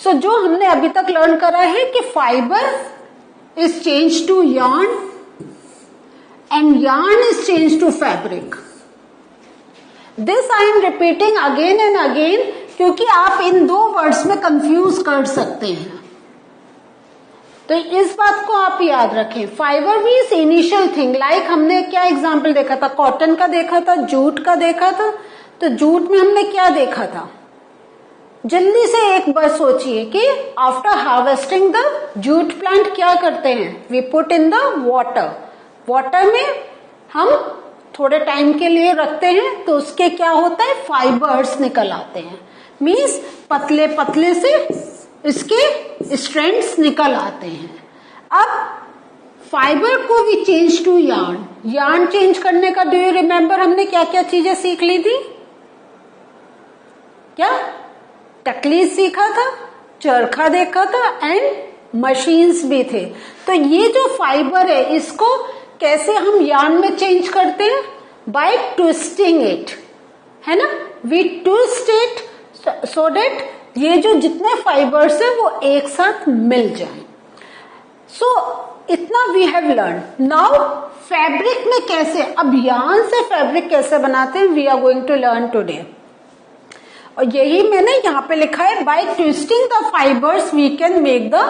सो जो हमने अभी तक लर्न करा है कि fibre is change to yarn and yarn is changed to fabric. This I am repeating again and again क्योंकि आप इन दो वर्ड्स में कंफ्यूज कर सकते हैं, तो इस बात को आप याद रखें. Fibre means initial thing. Like हमने क्या एग्जाम्पल देखा था, कॉटन का देखा था, जूट का देखा था. तो जूट में हमने क्या देखा था, जल्दी से एक बार सोचिए कि after harvesting the jute plant क्या करते हैं, we put in the water. Water में हम थोड़े टाइम के लिए रखते हैं तो उसके क्या होता है, फाइबर्स निकल आते हैं. मीन्स पतले पतले से इसके स्ट्रैंड्स निकल आते हैं. अब फाइबर को भी change to yarn. yarn change करने का, डू यू रिमेम्बर हमने क्या क्या चीजें सीख ली थी, क्या टकली सीखा था, चरखा देखा था एंड मशीन्स भी थे. तो ये जो फाइबर है इसको कैसे हम yarn में चेंज करते हैं, बाय ट्विस्टिंग इट, है ना. We twist it so that ये जो जितने फाइबर्स है वो एक साथ मिल जाए. सो इतना we have learn. Now fabric में कैसे, अब yarn से फैब्रिक कैसे बनाते हैं, we are going to learn today. और यही मैंने यहां पे लिखा है, by twisting the fibres we can make the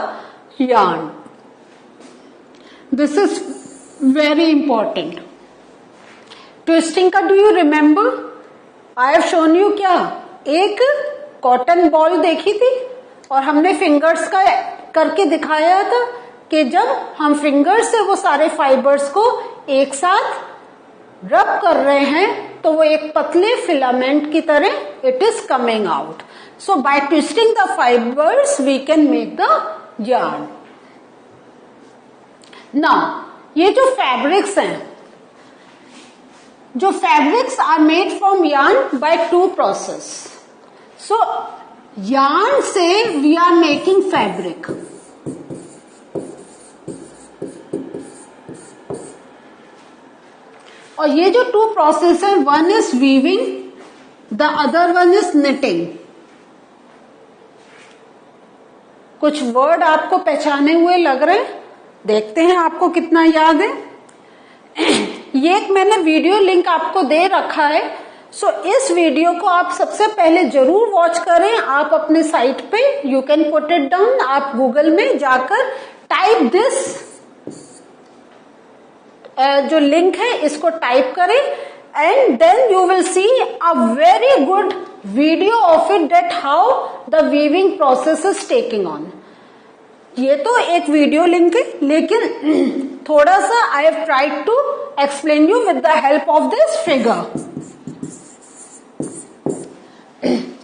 yarn. This is very important. Twisting का do you remember, I have shown you क्या, एक कॉटन बॉल देखी थी और हमने फिंगर्स का करके दिखाया था कि जब हम फिंगर्स से वो सारे फाइबर्स को एक साथ रब कर रहे हैं तो वो एक पतले फिलामेंट की तरह it is coming out. So by twisting the fibres we can make the yarn. Now ये जो फैब्रिक्स हैं, जो fabrics are made from yarn by two process. So yarn से वी आर मेकिंग फैब्रिक. और ये जो टू प्रोसेस है, one is weaving, the other one is knitting. कुछ वर्ड आपको पहचाने हुए लग रहे हैं, देखते हैं आपको कितना याद है. ये एक मैंने वीडियो लिंक आपको दे रखा है. सो इस वीडियो को आप सबसे पहले जरूर वॉच करें. आप अपने साइट पे you can put it down, आप गूगल में जाकर टाइप दिस, जो लिंक है इसको टाइप करें and then you will see a very good video of it, that how the weaving process is taking on. ये तो एक वीडियो लिंक है, लेकिन थोड़ा सा I have tried to explain you with the help of this figure.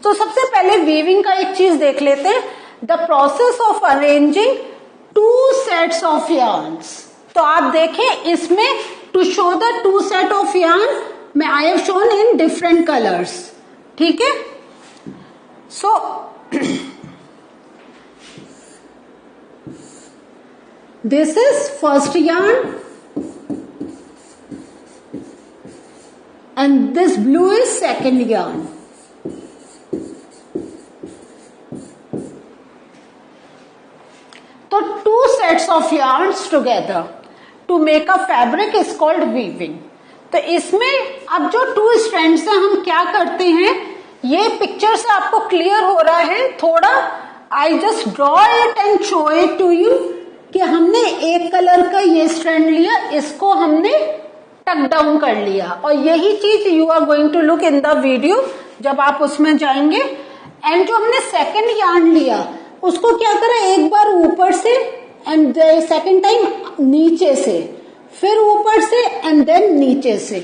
तो सबसे पहले वीविंग का एक चीज देख लेते हैं, the process of arranging two sets of yarns. तो आप देखें इसमें, to show the two set of yarn मैं I have shown in different colours. ठीक है. सो this is first yarn and this blue is second yarn. तो two sets of yarns together to make a fabric is called weaving. तो इसमें अब जो two strands हैं हम क्या करते हैं, ये पिक्चर से आपको क्लियर हो रहा है थोड़ा. I just draw it and show it to you कि हमने एक कलर का ये स्ट्रैंड लिया, इसको हमने टक डाउन कर लिया. और यही चीज you are going to look in the video जब आप उसमें जाएंगे. एंड जो हमने सेकंड yarn लिया उसको क्या करें, एक बार ऊपर से एंड सेकंड टाइम नीचे से, फिर ऊपर से एंड देन नीचे से.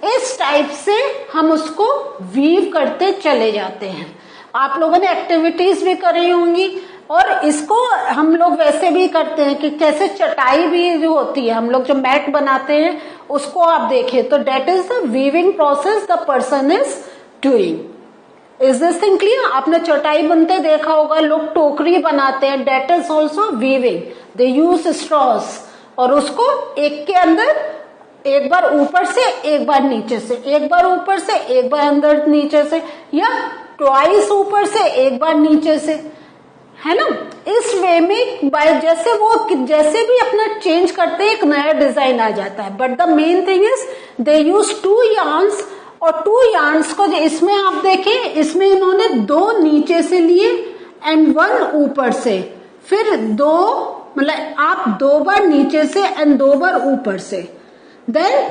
इस टाइप से हम उसको वीव करते चले जाते हैं. आप लोगों ने एक्टिविटीज भी करी होंगी और इसको हम लोग वैसे भी करते हैं कि कैसे चटाई भी जो होती है, हम लोग जो मैट बनाते हैं उसको आप देखें तो that is the weaving process the person is doing. Is this thing clear? आपने चटाई बनते देखा होगा, लोग टोकरी बनाते हैं, that is also weaving. They use straws और उसको एक के अंदर एक बार ऊपर से एक बार नीचे से, एक बार ऊपर से एक बार अंदर नीचे से, या ट्वाइस ऊपर से एक बार नीचे से, है ना। इस वे में जैसे भी अपना चेंज करते हैं एक नया डिजाइन आ जाता है। But the main thing is they use 2 yarns, और 2 yarns को इसमें आप देखें, इसमें इन्होंने 2 नीचे से लिए एंड 1 ऊपर से, फिर 2 मतलब आप 2 बार नीचे से एंड 2 बार ऊपर से, देन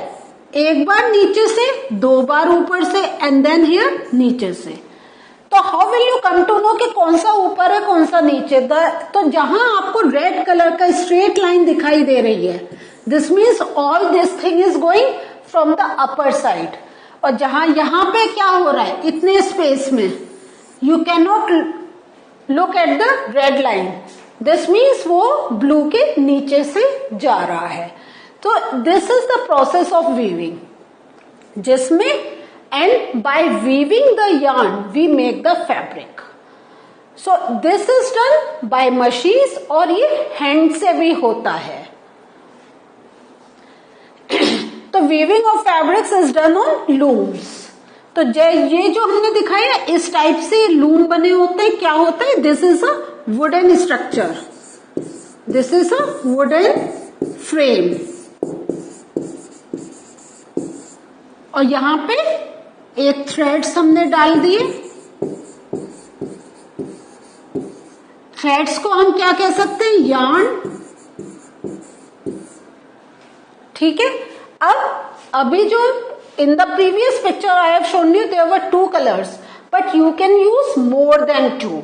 1 बार नीचे से 2 बार ऊपर से एंड देन हियर नीचे से। तो how will you come to know कि कौन सा ऊपर है कौन सा नीचे? तो जहां आपको रेड कलर का स्ट्रेट लाइन दिखाई दे रही है, this means all this thing is going from the upper side. और जहां यहां पे क्या हो रहा है, इतने स्पेस में you can not look at the red line, this means वो ब्लू के नीचे से जा रहा है। तो this is the process of weaving, जिसमें and by weaving the yarn we make the fabric. So this is done by machines और ये hand से भी होता है। तो weaving of fabrics is done on looms। तो ये जो हमने दिखाया इस टाइप से लूम बने होते हैं। क्या होता है? This is a wooden structure, this is a wooden frame, और यहां पे एक थ्रेड्स हमने डाल दिए। थ्रेड्स को हम क्या कह सकते हैं? यार्न। ठीक है। अब अभी जो in the previous picture I have shown you there were 2 colours, but you can use more than 2।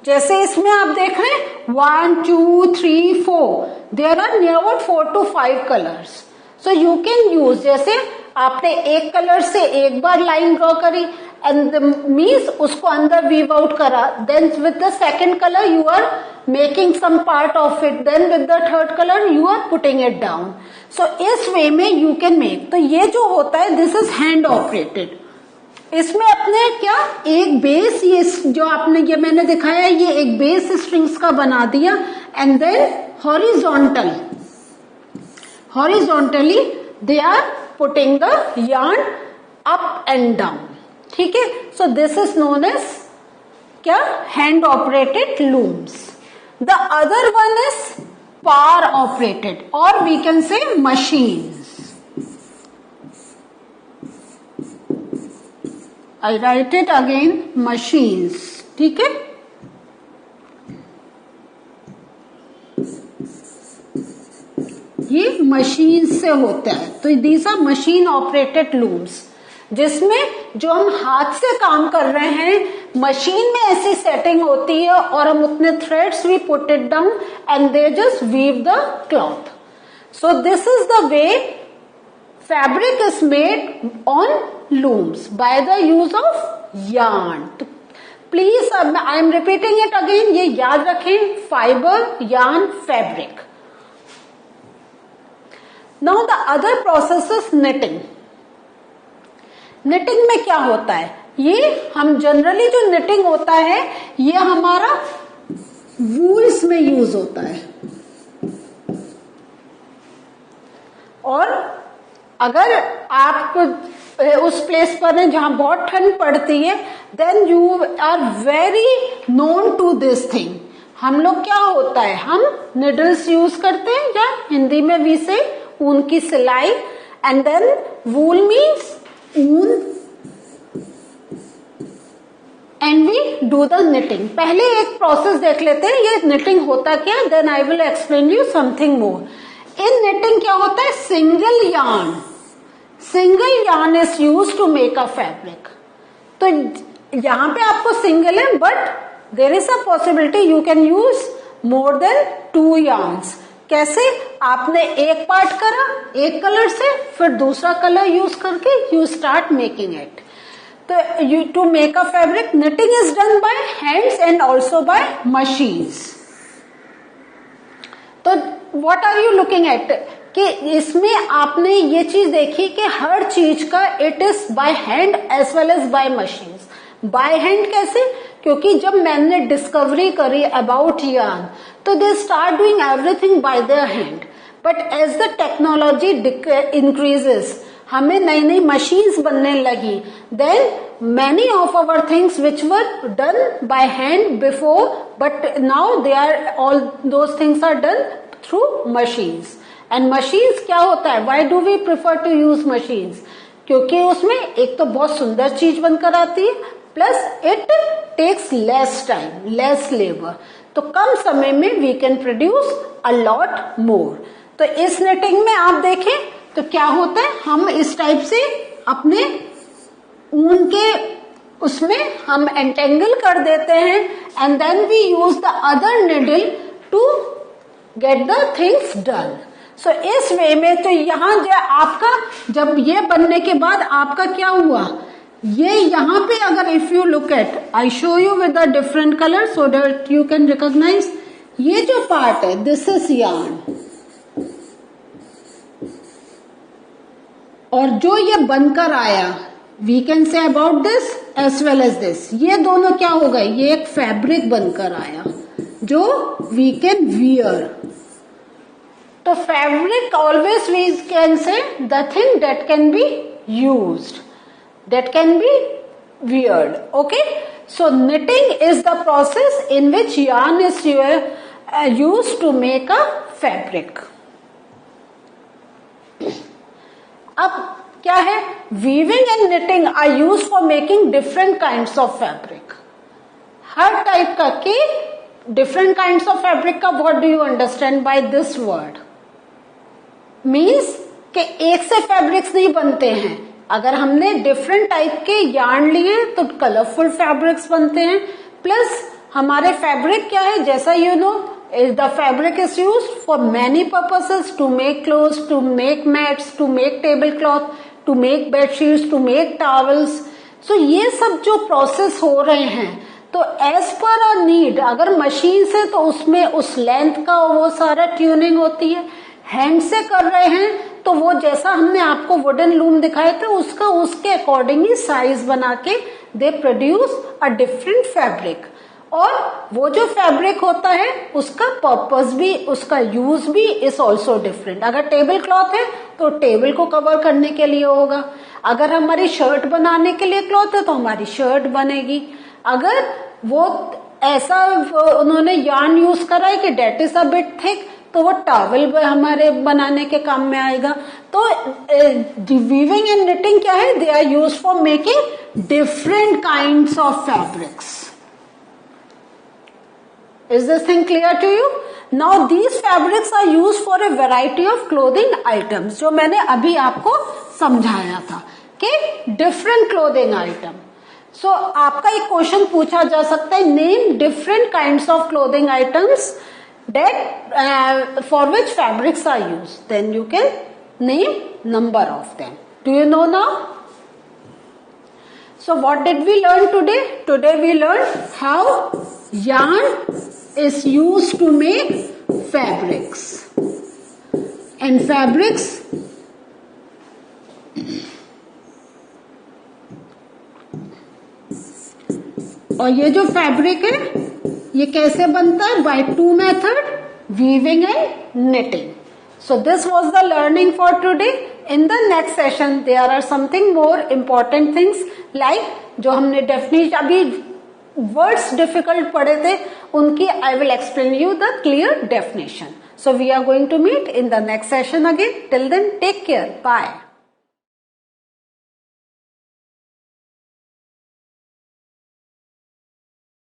जैसे इसमें आप देख रहे हैं 1 2 3 4, there are near about 4 to 5 colours. So you can use, जैसे आपने एक कलर से एक बार लाइन ड्रॉ करी एंड मीन्स उसको अंदर वीव आउट करा, then with the second colour you are making some part of it, then with the third colour you are putting it down. So इस वे में you can make. तो ये जो होता है दिस इज हैंड ऑपरेटेड। इसमें अपने क्या एक बेस, ये जो आपने ये मैंने दिखाया ये एक बेस स्ट्रिंग्स का बना दिया and then horizontally they are putting the yarn up and down। ठीक है। so this is known as क्या? hand operated looms। the other one is power operated or we can say machines। I write it again, machines। ठीक है। ये machine से होता है। तो these are machine operated looms, जिसमें जो हम हाथ से काम कर रहे हैं मशीन में ऐसी सेटिंग होती है और हम उतने threads we put it down and they just weave the cloth. So this is the way fabric is made on looms by the use of yarn. तो please I am repeating it again, ये याद रखें, fibre, yarn, fabric. Now the other process is knitting। knitting में क्या होता है? ये हम जनरली जो knitting होता है ये हमारा वूल्स में यूज होता है, और अगर आप उस प्लेस पर हैं जहां बहुत ठंड पड़ती है then you are very known to this thing. हम लोग क्या होता है, हम निडल्स यूज करते हैं, या हिंदी में वी से ऊन की सिलाई, एंड देन वूल मीन्स ऊन, and we do the knitting. पहले एक प्रोसेस देख लेते हैं ये निटिंग होता क्या, then I will explain you something more. In knitting क्या होता है? Single yarn is use to make a fabric. तो यहां पे आपको सिंगल है, but there is a possibility you can use more than 2 yarns। कैसे? आपने एक पार्ट करा एक कलर से, फिर दूसरा कलर यूज करके यू स्टार्ट मेकिंग इट। तो you to make a fabric knitting is done by hands and also by machines. तो what are you looking at कि इसमें आपने ये चीज देखी कि हर चीज का it is by hand as well as by machines. By hand कैसे? क्योंकि जब मैंने डिस्कवरी करी अबाउट यार्न तो they start doing everything by their hand, but as the technology increases हमें नई नई मशीन्स बनने लगी, then many of our things which were done by hand before, but now they are all those things are done through machines. And machines क्या होता है, why do we prefer to use machines? क्योंकि उसमें एक तो बहुत सुंदर चीज बनकर आती है, plus it takes less time, less labour, तो कम समय में we can produce a lot more. तो इस निटिंग में आप देखें तो क्या होता है, हम इस टाइप से अपने ऊन के उसमें हम एंटेंगल कर देते हैं, and then we use the other needle to get the things done. So इस वे में तो यहां जो आपका जब ये बनने के बाद आपका क्या हुआ, ये यहां पे अगर if you look at, I show you with the different colour so that you can recognise, ये जो पार्ट है दिस इज यार्न, और जो ये बनकर आया we can say about this as well as this, ये दोनों क्या हो गए, ये एक फैब्रिक बनकर आया जो वी कैन वियर। तो fabric always we can say the thing that can be used, that can be weared. Okay, so knitting is the process in which yarn is used to make a fabric. अब क्या है, weaving and knitting are used for making different kinds of fabric. Her type का के different kinds of fabric का what do you understand by this word? Means कि एक से fabrics नहीं बनते हैं, अगर हमने डिफरेंट टाइप के यार्न लिए तो कलरफुल फैब्रिक्स बनते हैं, प्लस हमारे फैब्रिक क्या है, जैसा you know the fabric is used for many purposes, to make clothes, to make mats, to make table cloth, to make bedsheets, to make towels. So ये सब जो प्रोसेस हो रहे हैं तो एज पर अ नीड, अगर machine से तो उसमें उस लेंथ का वो सारा ट्यूनिंग होती है, हैंड से कर रहे हैं तो वो जैसा हमने आपको वुडन लूम दिखाए थे उसका उसके अकॉर्डिंग ही साइज बना के they produce a different fabric. और वो जो फैब्रिक होता है उसका पर्पस भी, उसका यूज भी इज ऑल्सो डिफरेंट। अगर टेबल क्लॉथ है तो टेबल को कवर करने के लिए होगा, अगर हमारी शर्ट बनाने के लिए क्लॉथ है तो हमारी शर्ट बनेगी, अगर वो ऐसा उन्होंने यार्न यूज करा है कि that is a bit thick तो वो टॉवल हमारे बनाने के काम में आएगा। तो वीविंग एंड निटिंग क्या है, they are used for making different kinds of fabrics. Is this thing clear to you? Now these fabrics are used for a variety of clothing items, जो मैंने अभी आपको समझाया था कि डिफरेंट क्लोथिंग आइटम। सो आपका एक क्वेश्चन पूछा जा सकता है, name different kinds of clothing items that for which fabrics are used, then you can name number of them. Do you know now? So what did we learn today? Today we learned how yarn is used to make fabrics, and fabrics और ये जो fabric है ये कैसे बनता है, by two method, weaving and knitting. So this was the learning for today. In the next session there are something more important things like जो हमने डेफिनेशन अभी वर्ड्स डिफिकल्ट पढ़े थे उनकी I will explain you the clear definition. So we are going to meet in the next session again. Till then take care, bye.